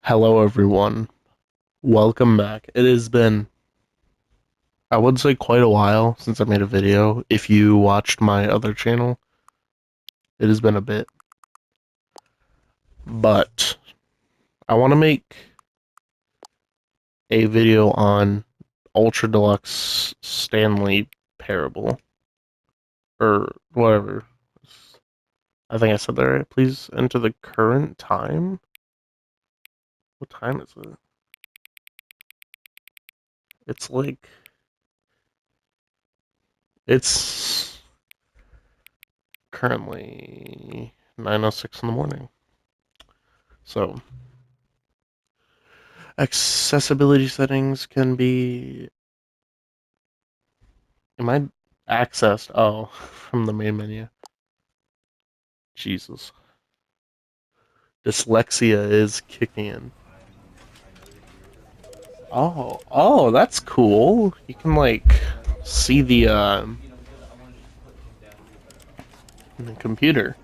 Hello, everyone. Welcome back. It has been, I would say, quite a while since I made a video. If you watched my other channel, it has been a bit. But I want to make a video on Ultra Deluxe Stanley Parable. Or whatever. I think I said that right. Please enter the current time. What time is it? It's like, it's currently 9:06 in the morning. So, accessibility settings can be. Am I accessed? Oh, from the main menu. Jesus. Dyslexia is kicking in. Oh, that's cool. You can, like, see the computer.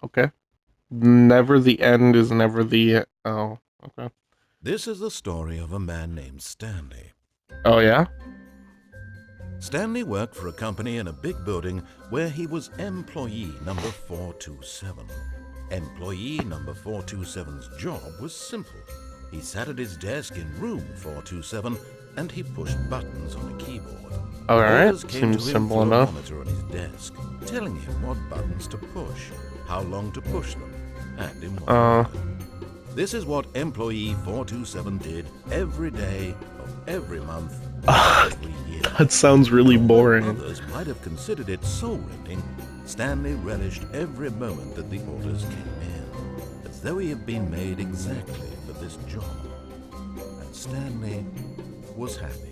Okay. Never the end is never the. Oh, okay. This is the story of a man named Stanley. Oh, yeah? Stanley worked for a company in a big building where he was employee number 427. Employee number 427's job was simple. He sat at his desk in room 427 and he pushed buttons on a keyboard. Alright. Orders came to Seems him simple through a enough. monitor on his desk, telling him what buttons to push, how long to push them, and in what Uh. order. This is what employee 427 did every day of every month of every year. That sounds really And although boring. others might have considered it soul-rending, Stanley relished every moment that the orders came in, as though he had been made exactly for this job. And Stanley was happy.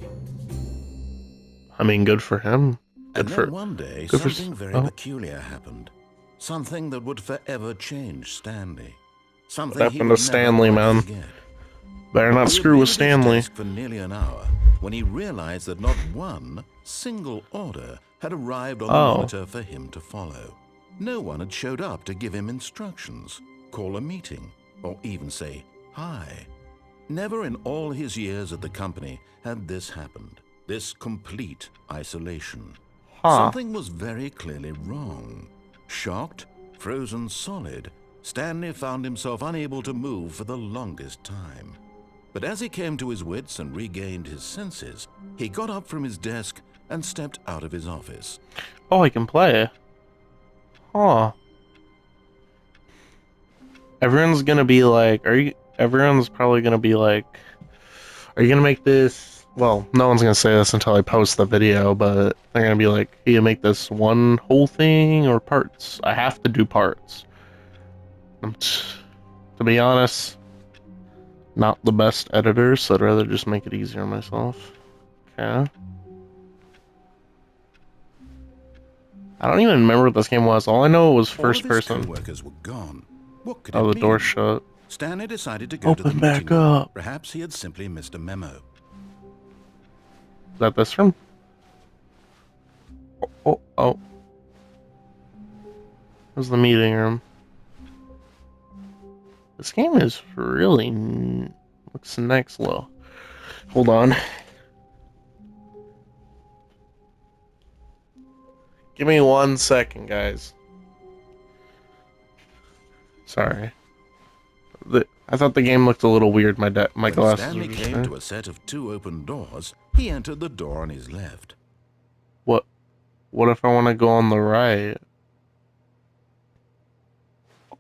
I mean, good for him. And Good then for. one day, Good for. something very Oh, peculiar happened. Something that would forever change Stanley. what Something he happened to would never Stanley, quite man? forget. Better not He had screw been with at his Stanley. desk for nearly an hour when he realized that not one single order had arrived on the Oh. monitor for him to follow. No one had showed up to give him instructions, call a meeting, or even say hi. Never in all his years at the company had this happened, this complete isolation. Huh. Something was very clearly wrong. Shocked, frozen solid, Stanley found himself unable to move for the longest time. But as he came to his wits and regained his senses, he got up from his desk and stepped out of his office. Oh, I can play. Huh. Everyone's gonna be like, are you? Everyone's probably gonna be like, are you gonna make this? Well, no one's gonna say this until I post the video, but they're gonna be like, you make this one whole thing or parts? I have to do parts. To be honest, not the best editor, so I'd rather just make it easier on myself. Okay. I don't even remember what this game was. All I know it was All of first his person. co-workers were gone. What could Oh, it the door mean? shut. Stanley decided to go to the Open meeting back room. up. Perhaps he had simply missed a memo. Is that this room? Oh. This is the meeting room. This game is really looks next low. Hold on. Give me 1 second, guys. Sorry. I thought the game looked a little weird. My When glasses Stanley are just came there. to a set of two open doors, he entered the door on his left. What? What if I want to go on the right?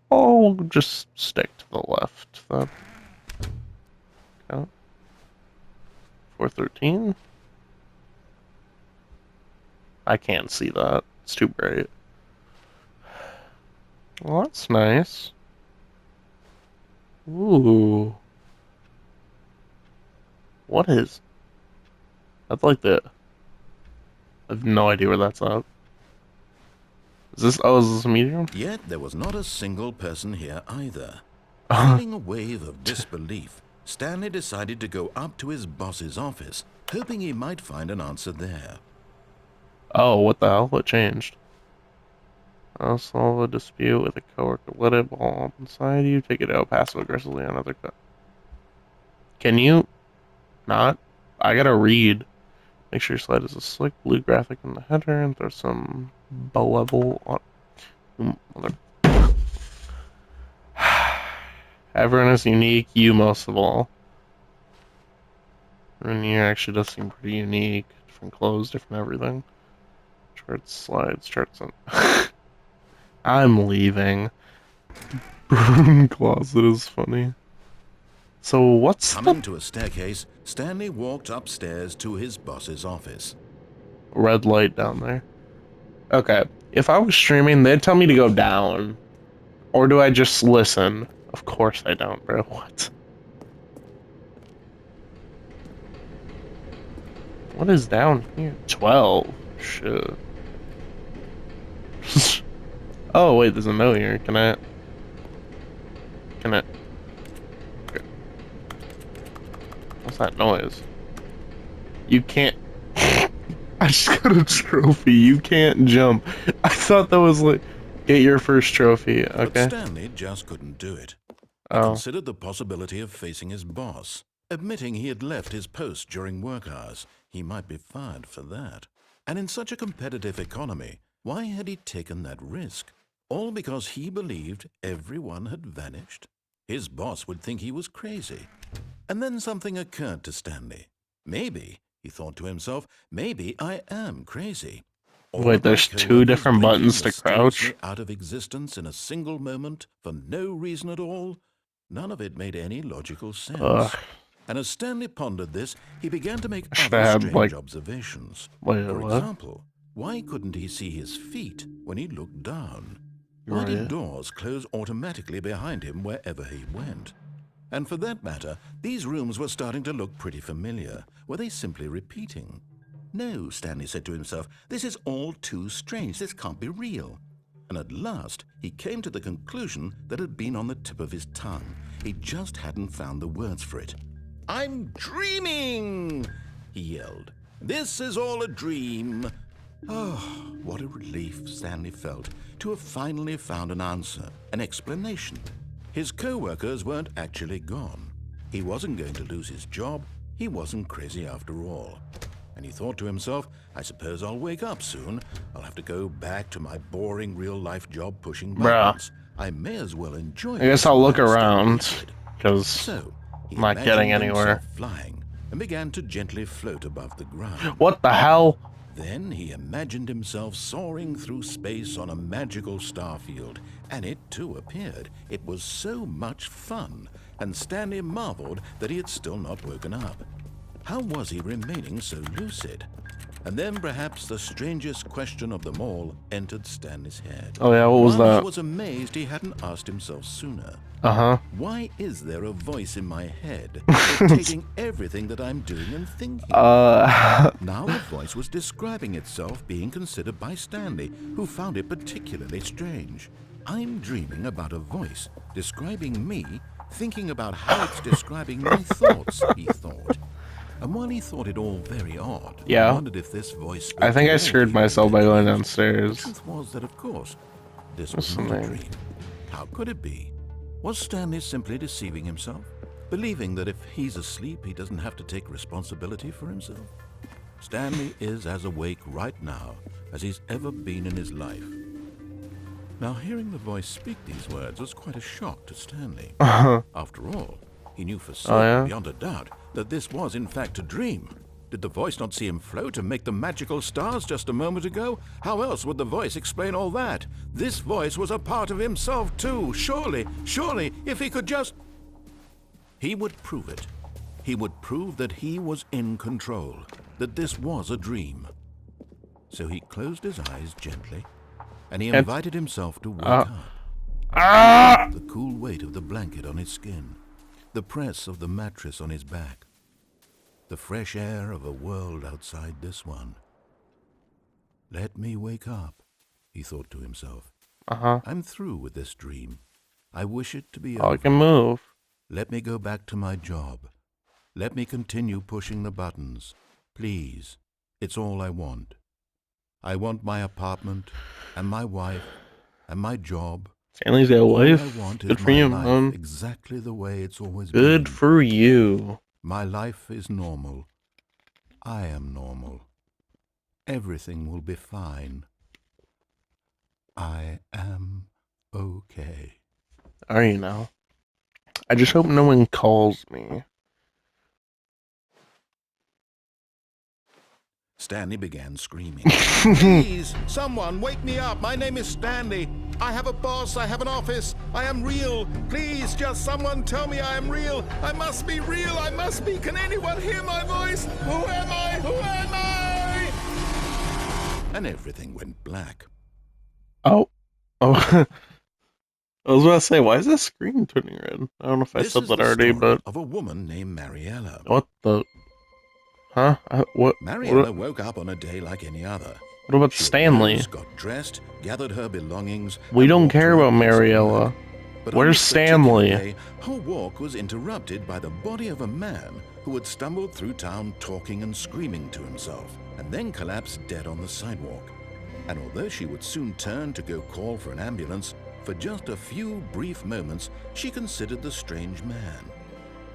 Oh, just stick to the left. That count. 413. I can't see that. It's too bright. Well, that's nice. Ooh. What is? That's like the. I have no idea where that's at. Is this? Oh, is this a medium? Yet there was not a single person here either. Oh, Feeling a wave of disbelief, Stanley decided to go up to his boss's office, hoping he might find an answer there. what the hell? What changed? I'll solve a dispute with a coworker. Let it ball up inside you. Take it out passive aggressively on other. Can you not? I gotta read. Make sure your slide is a slick blue graphic in the header and throw some bow level on. Everyone is unique. You most of all. Rainier actually does seem pretty unique. Different clothes, different everything. Charts, slides, charts. On. I'm leaving. Broom closet is funny. So what's Coming to a staircase, Stanley walked upstairs to his boss's office. red light down there? Okay. If I was streaming, they'd tell me to go down. Or do I just listen? Of course I don't, bro. What? What is down here? 12. Shit. Oh, wait, there's a note here. Can I... Okay. What's that noise? You can't... I just got a trophy. You can't jump. I thought that was like... Get your first trophy. Okay. But Stanley just couldn't do it. He considered the possibility of facing his boss. Admitting he had left his post during work hours, he might be fired for that. And in such a competitive economy, why had he taken that risk? All because he believed everyone had vanished? His boss would think he was crazy. And then something occurred to Stanley. Maybe, he thought to himself, maybe I am crazy. Wait, there's two different buttons to crouch? Out of existence in a single moment for no reason at all? None of it made any logical sense. And as Stanley pondered this, he began to make other strange observations. For example, why couldn't he see his feet when he looked down? Why did doors close automatically behind him wherever he went? And for that matter, these rooms were starting to look pretty familiar. Were they simply repeating? No, Stanley said to himself, this is all too strange. This can't be real. And at last, he came to the conclusion that had been on the tip of his tongue. He just hadn't found the words for it. I'm dreaming, he yelled. This is all a dream. Oh, what a relief Stanley felt to have finally found an answer, an explanation. His co-workers weren't actually gone. He wasn't going to lose his job. He wasn't crazy after all. And he thought to himself, I suppose I'll wake up soon. I'll have to go back to my boring real-life job pushing buttons. I may as well enjoy it. I guess I'll look around, because I'm not getting anywhere. Flying and began to gently float above the ground. What the hell? Then he imagined himself soaring through space on a magical starfield, and it too appeared. It was so much fun, and Stanley marveled that he had still not woken up. How was he remaining so lucid? And then perhaps the strangest question of them all entered Stanley's head. Oh yeah, what was that? He was amazed he hadn't asked himself sooner. Why is there a voice in my head dictating everything that I'm doing and thinking? Now the voice was describing itself being considered by Stanley, who found it particularly strange. I'm dreaming about a voice describing me, thinking about how it's describing my thoughts, he thought. And while he thought it all very odd, he wondered if this voice... I think I scared myself by going downstairs. The truth was that, of course, this was not a dream. How could it be? Was Stanley simply deceiving himself? Believing that if he's asleep, he doesn't have to take responsibility for himself? Stanley is as awake right now as he's ever been in his life. Now, hearing the voice speak these words was quite a shock to Stanley. After all, he knew for certain, beyond a doubt, that this was in fact a dream. Did the voice not see him float and make the magical stars just a moment ago? How else would the voice explain all that? This voice was a part of himself too. Surely, if he could just... He would prove it. He would prove that he was in control, that this was a dream. So he closed his eyes gently, and he invited himself to wake up. The cool weight of the blanket on his skin, the press of the mattress on his back, the fresh air of a world outside this one. Let me wake up, he thought to himself. I'm through with this dream. I wish it to be over. I can move. Let me go back to my job. Let me continue pushing the buttons. Please, it's all I want. I want my apartment and my wife and my job. Stanley's got a All I wife. want Good is for my you, life man. exactly the way it's always Good been. for you. My life is normal. I am normal. Everything will be fine. I am okay. Are you now? I just hope no one calls me. Stanley began screaming. Please, someone, wake me up. My name is Stanley. I have a boss. I have an office. I am real. Please, just someone tell me I am real. I must be real. I must be. Can anyone hear my voice? Who am I? Who am I? And everything went black. Oh. Oh. I was about to say, why is this screen turning red? I don't know if I This said is that the already, story but... of a woman named Mariella. What the... Huh? What Mariella woke up on a day like any other. about She Stanley? arose, got dressed, gathered her belongings, We and don't walked to care her about place at Mariella. work. But on Where's this particular Stanley? day, her walk was interrupted by the body of a man who had stumbled through town talking and screaming to himself, and then collapsed dead on the sidewalk. And although she would soon turn to go call for an ambulance, for just a few brief moments she considered the strange man.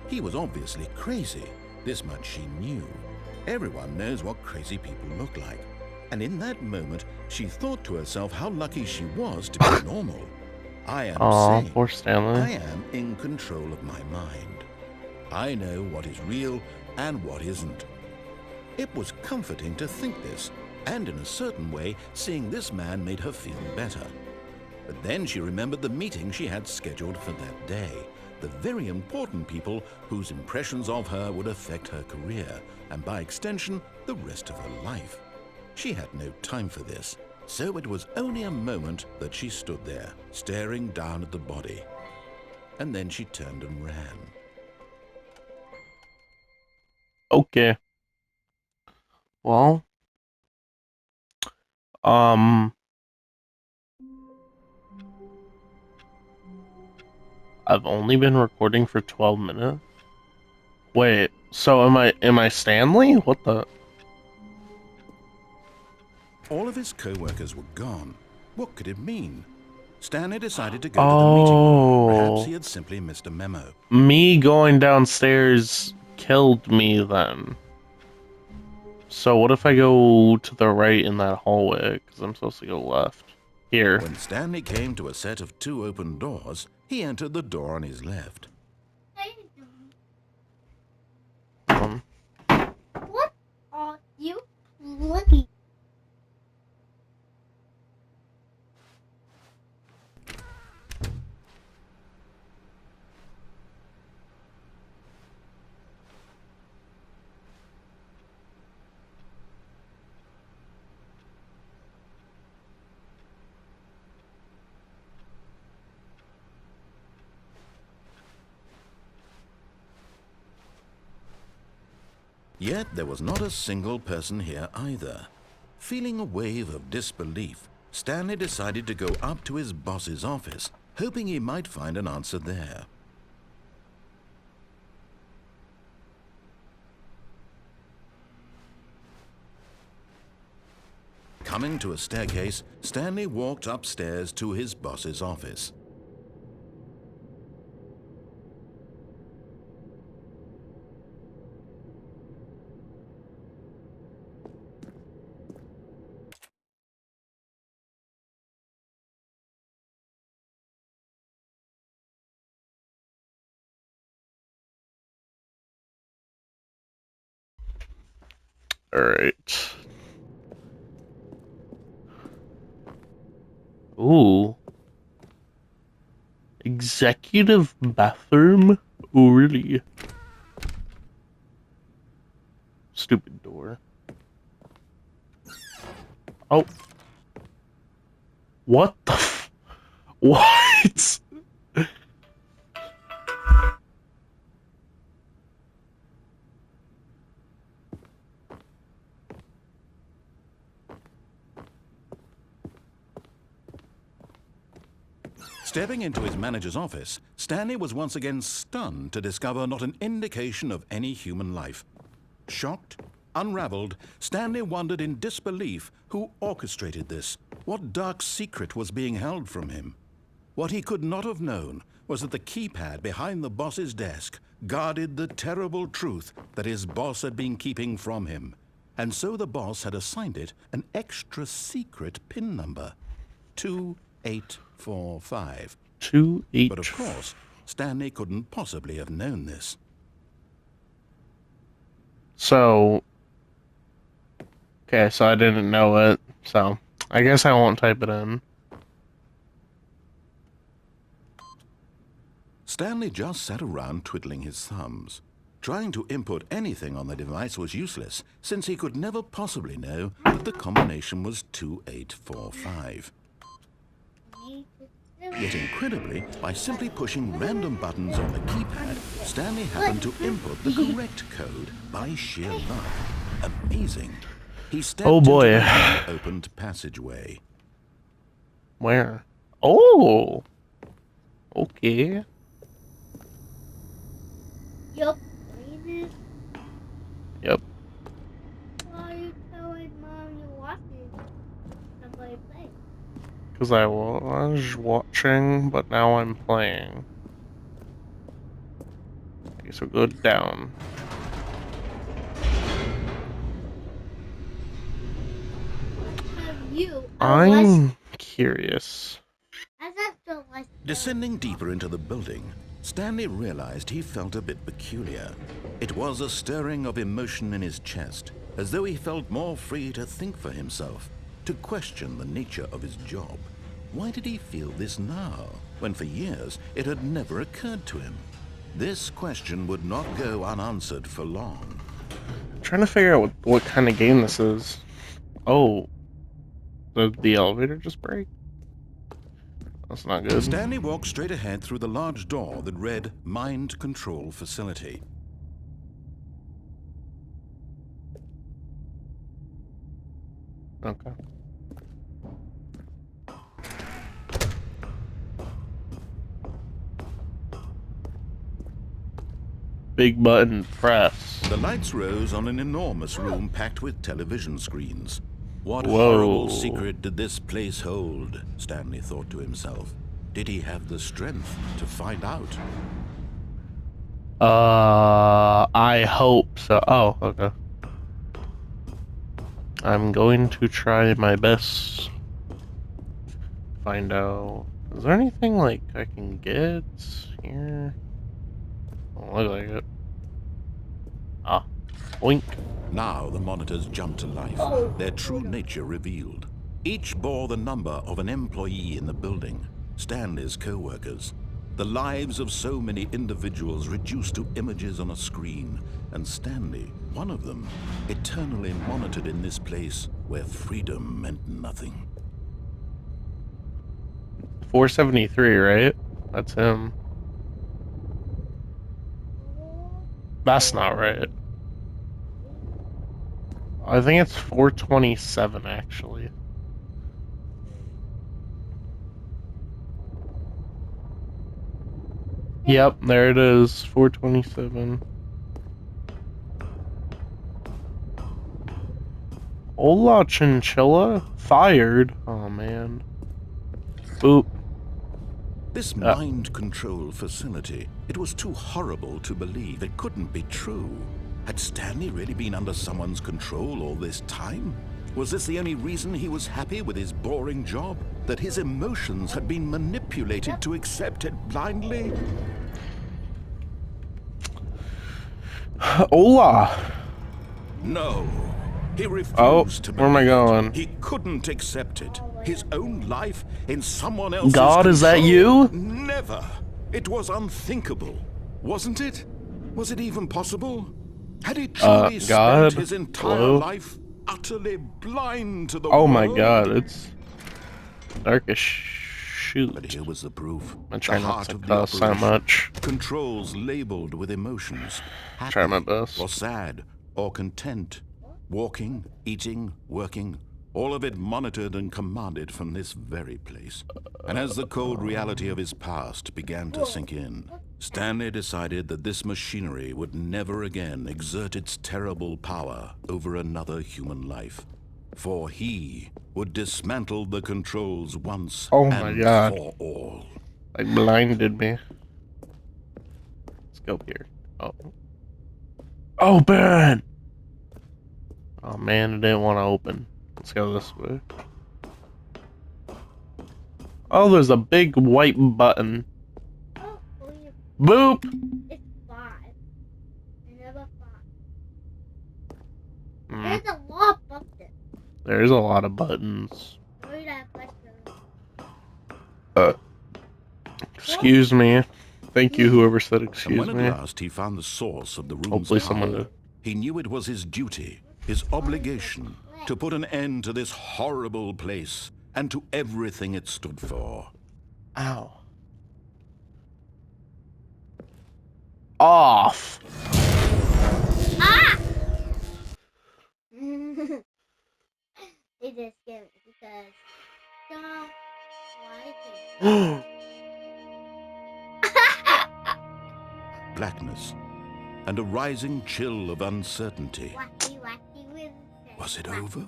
He was obviously crazy, this much she knew. Everyone knows what crazy people look like. And in that moment, she thought to herself how lucky she was to be normal. I am Aw, sane. poor Stanley. I am in control of my mind. I know what is real and what isn't. It was comforting to think this, and in a certain way, seeing this man made her feel better. But then she remembered the meeting she had scheduled for that day, the very important people whose impressions of her would affect her career, and by extension, the rest of her life. She had no time for this, so it was only a moment that she stood there, staring down at the body. And then she turned and ran. Okay. Well... I've only been recording for 12 minutes? Wait, so am I Stanley? What the... All of his co-workers were gone. What could it mean? Stanley decided to go to the meeting room. Perhaps he had simply missed a memo. Me going downstairs killed me then. So what if I go to the right in that hallway? Because I'm supposed to go left. Here. When Stanley came to a set of 2 open doors, he entered the door on his left. What are you doing? Yet there was not a single person here either. Feeling a wave of disbelief, Stanley decided to go up to his boss's office, hoping he might find an answer there. Coming to a staircase, Stanley walked upstairs to his boss's office. Alright. Ooh. Executive bathroom? Oh, really? Stupid door. Oh. What the f- What? Stepping into his manager's office, Stanley was once again stunned to discover not an indication of any human life. Shocked, unraveled, Stanley wondered in disbelief who orchestrated this. What dark secret was being held from him? What he could not have known was that the keypad behind the boss's desk guarded the terrible truth that his boss had been keeping from him. And so the boss had assigned it an extra secret PIN number, 2845. 2-8. But of course, Stanley couldn't possibly have known this. So, okay, so I didn't know it, so I guess I won't type it in. Stanley just sat around twiddling his thumbs. Trying to input anything on the device was useless, since he could never possibly know that the combination was 2845. Yet incredibly, by simply pushing random buttons on the keypad, Stanley happened to input the correct code by sheer luck. Amazing. He stepped into the opened passageway. Where? Oh! Okay. Yup. Yep. Why are you telling Mom you're watching somebody play? Because I was watching, but now I'm playing. Okay, so go down. Have you? I'm curious. Descending deeper into the building, Stanley realized he felt a bit peculiar. It was a stirring of emotion in his chest, as though he felt more free to think for himself, to question the nature of his job. Why did he feel this now, when for years it had never occurred to him? This question would not go unanswered for long. I'm trying to figure out what kind of game this is. Oh. Did the elevator just break? That's not good. Stanley walked straight ahead through the large door that read Mind Control Facility. Okay. Big button press. The lights rose on an enormous room packed with television screens. What Whoa. horrible secret did this place hold? Stanley thought to himself. Did he have the strength to find out? I hope so. Oh, okay. I'm going to try my best. Find out. Is there anything like I can get here? Don't look like it. Ah, oink. Now the monitors jumped to life, their true nature revealed. Each bore the number of an employee in the building, Stanley's co-workers. The lives of so many individuals reduced to images on a screen, and Stanley, one of them, eternally monitored in this place where freedom meant nothing. 473, right? That's him. That's not right. I think it's 427, actually. Yep, there it is. 427. Hola, Chinchilla. Fired. Oh, man. Boop. This mind control facility, it was too horrible to believe. It couldn't be true. Had Stanley really been under someone's control all this time? Was this the only reason he was happy with his boring job? That his emotions had been manipulated to accept it blindly? Hola. No. He refused to believe where am I going? He couldn't accept it. His own life in someone else's God, control. is that you? Never. It was unthinkable. Wasn't it? Was it even possible? Had he truly God? spent his entire Hello? life utterly blind to the Oh world? my God, it's dark as shoot. But here was the proof. I'm trying the not heart to of the cuss that operation. much. Controls labeled with emotions. Happy, Try my best. or sad, or content. Walking, eating, working. All of it monitored and commanded from this very place. And as the cold reality of his past began to sink in, Stanley decided that this machinery would never again exert its terrible power over another human life. For he would dismantle the controls once Oh my and God. for all. Like blinded me. Let's go here. Oh. Open! Oh man, it didn't want to open. Let's go this way. Oh, there's a big white button. Oh, only Boop! it's 5. Another 5. Hmm. There's a lot of buttons. There's a lot of buttons. Where did I press Excuse me. Thank you, whoever said And excuse when me. at last he found the source of the room's Hopefully someone power, did. he knew it was his duty, his obligation, to put an end to this horrible place and to everything it stood for. Ow. Off! Ah! It just scared me because don't like it. Blackness and a rising chill of uncertainty. Wacky, wacky Wednesday. Was it over?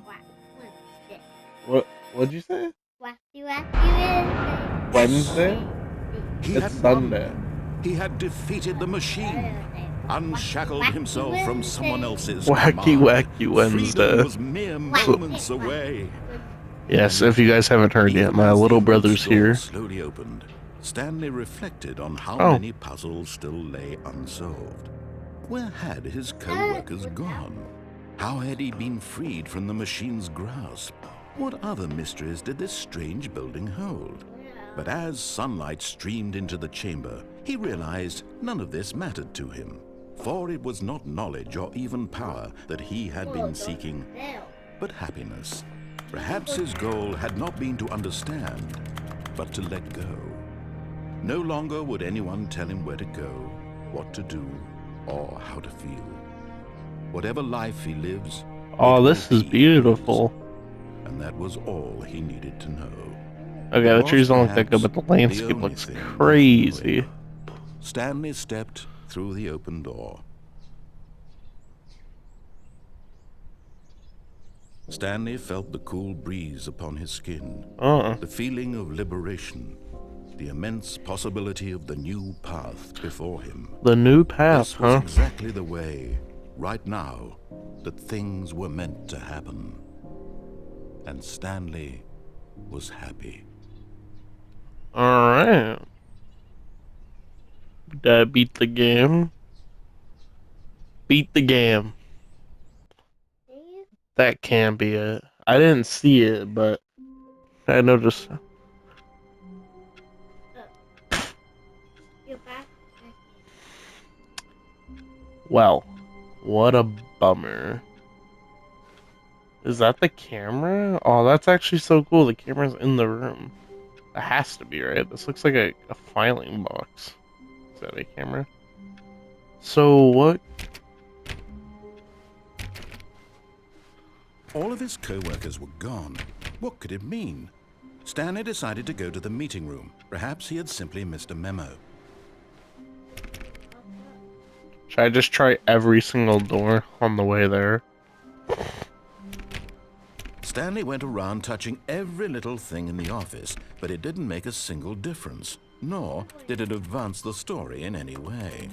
Wednesday. What'd you say? Wacky, wacky Wednesday. Wednesday? He It's had Sunday. won. He had defeated the machine, unshackled himself from someone else's Wacky, command. wacky Wednesday. Freedom was mere moments away. Yes, if you guys haven't heard yet, Even my as the little immense brother's door here. slowly opened, Stanley reflected on how Oh. many puzzles still lay unsolved. Where had his co-workers gone? How had he been freed from the machine's grasp? What other mysteries did this strange building hold? But as sunlight streamed into the chamber, he realized none of this mattered to him, for it was not knowledge or even power that he had been seeking, but happiness. Perhaps his goal had not been to understand, but to let go. No longer would anyone tell him where to go, what to do, or how to feel. Whatever life he lives, Oh, it this will is be beautiful. his. And that was all he needed to know. Okay, It the was trees don't look that good, perhaps but the landscape only looks thing he crazy. could wait. Stanley stepped through the open door. Stanley felt the cool breeze upon his skin, the feeling of liberation, the immense possibility of the new path before him. The new path, This was huh? exactly the way, right now, that things were meant to happen. And Stanley was happy. Alright. Did I beat the game? Beat the game. That can be it. I didn't see it, but I noticed. You're back. Well, what a bummer. Is that the camera? Oh, that's actually so cool. The camera's in the room. It has to be, right? This looks like a filing box. Is that a camera? So what? All of his co-workers were gone. What could it mean? Stanley decided to go to the meeting room. Perhaps he had simply missed a memo. Should I just try every single door on the way there? Stanley went around touching every little thing in the office, but it didn't make a single difference, nor did it advance the story in any way.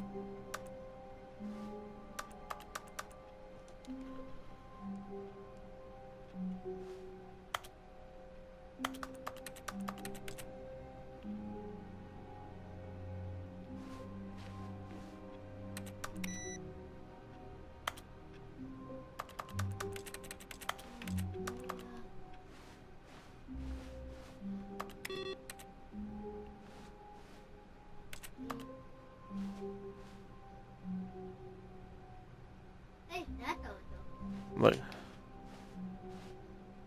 Hey, that's also. Like,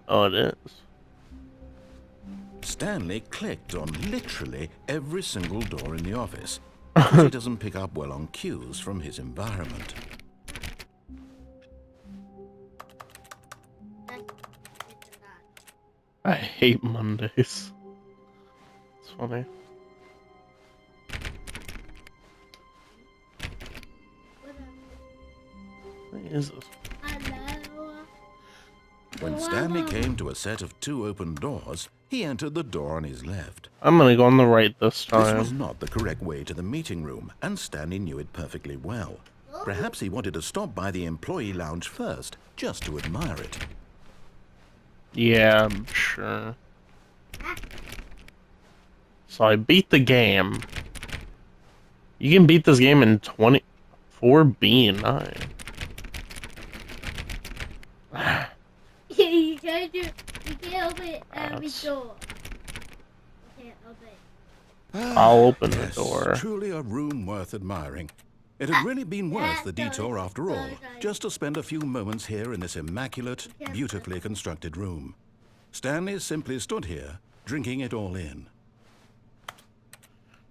oh, it is. Stanley clicked on literally every single door in the office, because he doesn't pick up well on cues from his environment. I hate Mondays. It's funny. What is this? Hello. When Stanley came to a set of 2 open doors, he entered the door on his left. I'm gonna go on the right this This was time. not the correct way to the meeting room, and Stanley knew it perfectly well. Perhaps he wanted to stop by the employee lounge first, just to admire it. Yeah, I'm sure. So I beat the game. You can beat this game in 24B9. You can't open every door. You can't open it. I'll open Yes, the door. Truly a room worth admiring. It had really been worth the detour after all, just to spend a few moments here in this immaculate, beautifully constructed room. Stanley simply stood here, drinking it all in.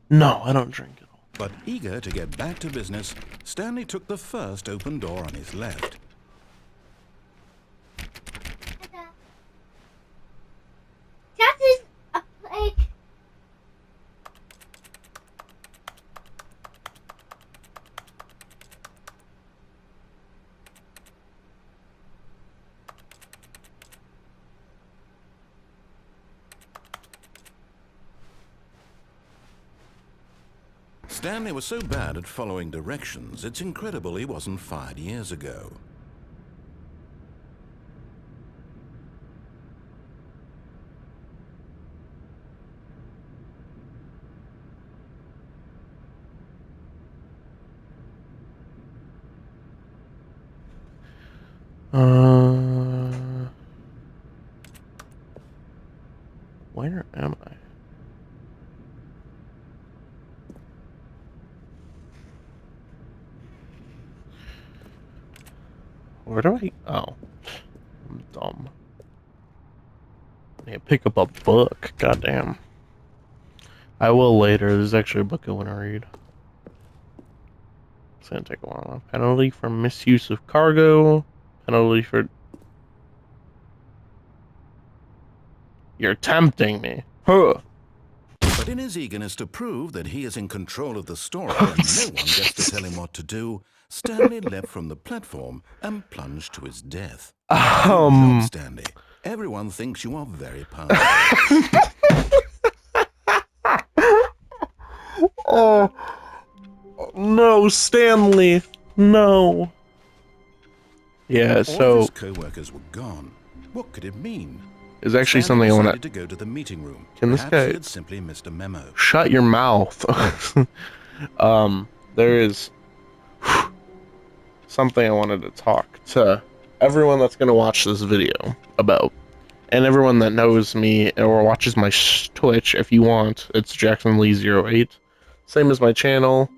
No, I don't drink it all. But eager to get back to business, Stanley took the first open door on his left. That is a plate. Stanley was so bad at following directions, it's incredible he wasn't fired years ago. Where am I? Where do I? Oh, I'm dumb. I need to pick up a book. Goddamn. I will later. There's actually a book I want to read. It's gonna take a while. Penalty for misuse of cargo. Penalty for. You're tempting me. Huh. But in his eagerness to prove that he is in control of the story and no one gets to tell him what to do, Stanley leapt from the platform and plunged to his death. Good job, Stanley. Everyone thinks you are very powerful. Oh. No, Stanley. No. Yeah, All of his so co-workers were gone. What could it mean? it's actually Stanley something I want decided to go to the meeting room. Can this Perhaps guy he had simply missed a memo. shut your mouth? There is something I wanted to talk to everyone that's gonna watch this video about, and everyone that knows me or watches my Twitch. If you want, it's JacksonLee08. Same as my channel.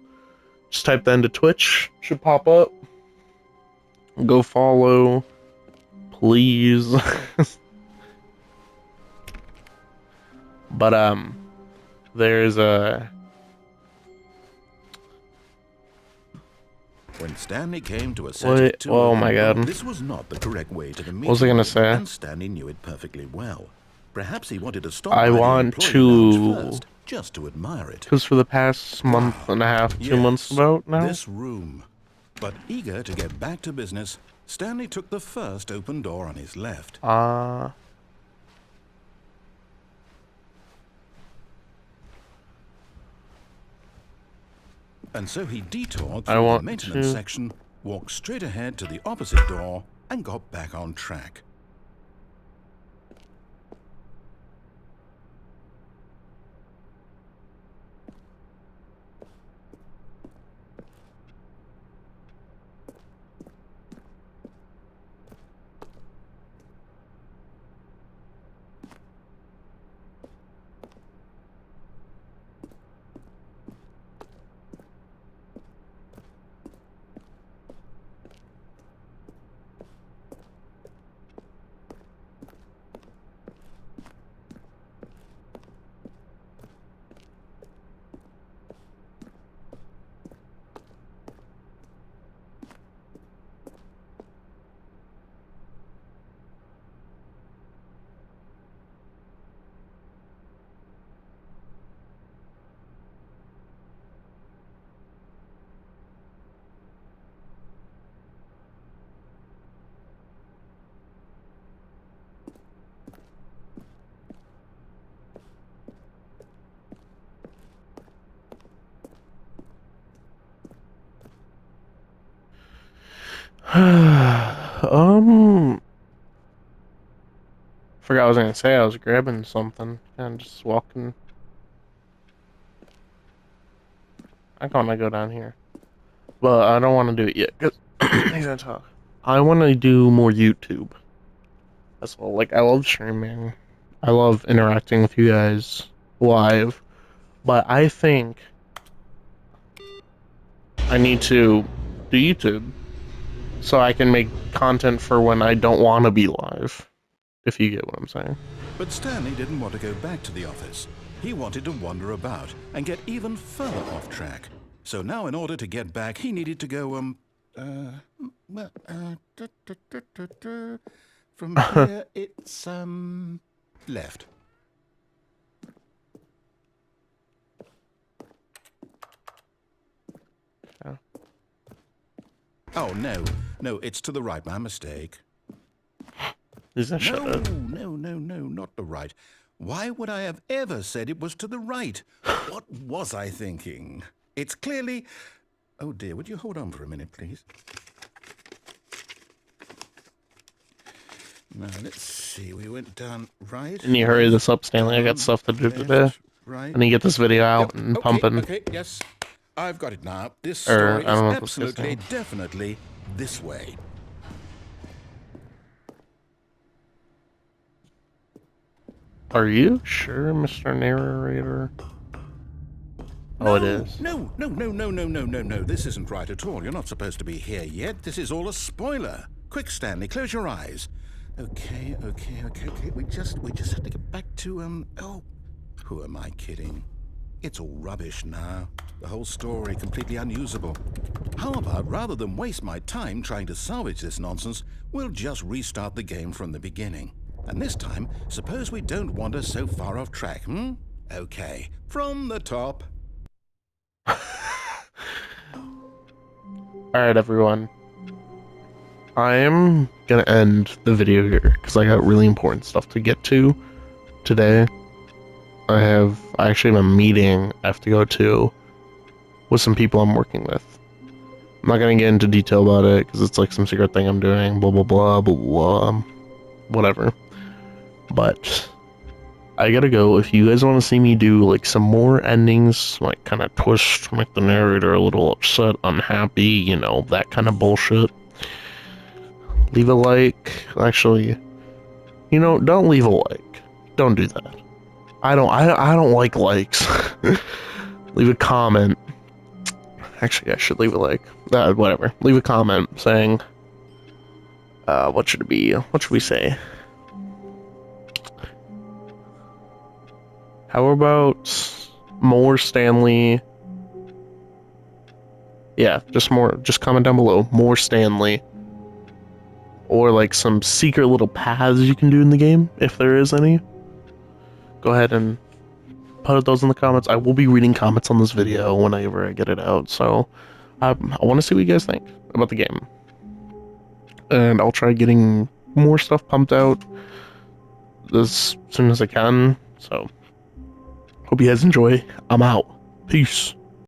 Just type that into Twitch. Should pop up. Go follow, please. But there's a. When Stanley came to a set What? of 2 Oh open my doors, God. this was not the correct way to the meeting What was I gonna room, say? and Stanley knew it perfectly well. Perhaps he wanted to stop I by want the employee to- lounge first, just to admire it. Because for the past month and a half, 2 months Yes, about now. this room. But eager to get back to business, Stanley took the first open door on his left. And so he detoured I through the want maintenance to- section, walked straight ahead to the opposite door, and got back on track. Forgot what I was gonna say. I was grabbing something and just walking. I want to go down here, but I don't want to do it yet because he's gonna talk. I want to do more YouTube as well. Like I love streaming, I love interacting with you guys live, but I think I need to do YouTube so I can make content for when I don't want to be live. If you get what I'm saying. But Stanley didn't want to go back to the office. He wanted to wander about and get even further off track. So now in order to get back, he needed to go, from here, it's, left. Yeah. Oh, no, it's to the right, my mistake. He's a shut up. No, not the right. Why would I have ever said it was to the right? What was I thinking? It's clearly... Oh dear, would you hold on for a minute, please? Now, let's see, we went down right. Can you hurry this up, Stanley? I got stuff to do today. Right. I need to get this video out and okay, pumping. Okay, yes. I've got it now. This Or, story I don't know is if this guy's absolutely, name. definitely this way. Are you sure, Mr. Narrator? Oh, it is. No. This isn't right at all. You're not supposed to be here yet. This is all a spoiler. Quick, Stanley, close your eyes. Okay. We just have to get back to, oh, who am I kidding? It's all rubbish now. The whole story completely unusable. How about, rather than waste my time trying to salvage this nonsense, we'll just restart the game from the beginning. And this time, suppose we don't wander so far off track, hmm? Okay, from the top. Alright, everyone. I am gonna end the video here because I got really important stuff to get to today. I actually have a meeting I have to go to with some people I'm working with. I'm not gonna get into detail about it because it's like some secret thing I'm doing, blah blah blah blah blah, whatever. But I gotta go. If you guys want to see me do like some more endings, like kind of twist, make the narrator a little upset, unhappy, you know, that kind of bullshit, leave a like. Actually, you know, don't leave a like. Don't do that. I don't like likes. Leave a comment. Actually, I should leave a like. Whatever. Leave a comment saying, what should it be? What should we say? How about more Stanley? Yeah, just comment down below. More Stanley. Or like some secret little paths you can do in the game, if there is any. Go ahead and put those in the comments. I will be reading comments on this video whenever I get it out, so I want to see what you guys think about the game. And I'll try getting more stuff pumped out as soon as I can, so hope you guys enjoy. I'm out. Peace.